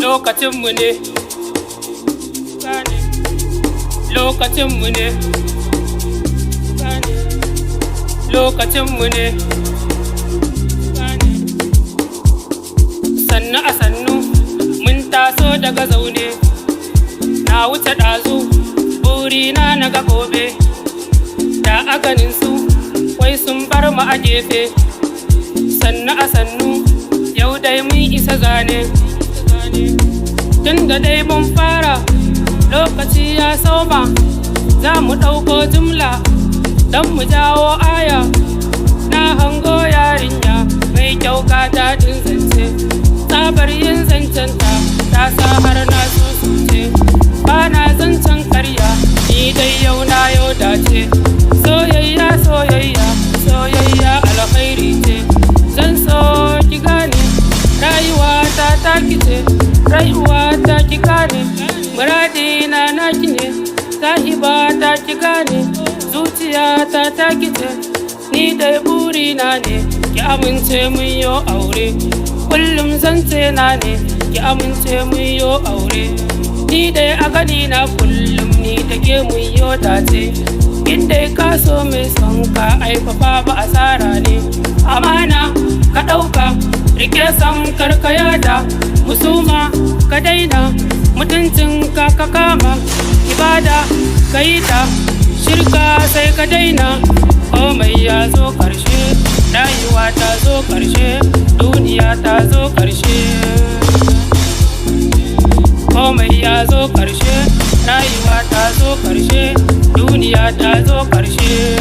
lokacinmu ne, lokacinmu ne, lokacinmu ne. Sannu a sannu mun taso daga zaune, na wuce ɗazu burina na ga gobe, da a ganin su wai sun bar mu a gefe. Sannu a sannu yau dai mun isa zane, tun da dai mun fara lokaci ya soma, za mu ɗauko jumla don mu jawo aya. Na hango yarinya mai kyau ka daɗin zance, tsabar yin zancenta ta sa har na susuce. Ba na zancen karya, ni dai yau na yau dace. Soyayya soyayya soyayya alkhairi ce, zan so ki gane rayuwa ta taki ce, rayuwa ta ki gane muradi na naki ne, sahiba ta ki gane zuciya ta taki ce. Ni dai burina ne ki amince mun yo aure, kullum zance na ne ki amince mun yo aure. Ni dai a gani na kullum ni take mun yo dace, inda ka so mai son ka aifafa ba asara ne. Amana ka ɗauka rike son karka yada, musuma ka daina mutuncin ka ka kama, ibada ka yi ta shirka sai ka daina. Komai ya zo ƙarshe, rayuwa ta zo ƙarshe, duniya ta zo ƙarshe. Komai ya zo ƙarshe, rayuwa ta zo ƙarshe, duniya ta zo ƙarshe.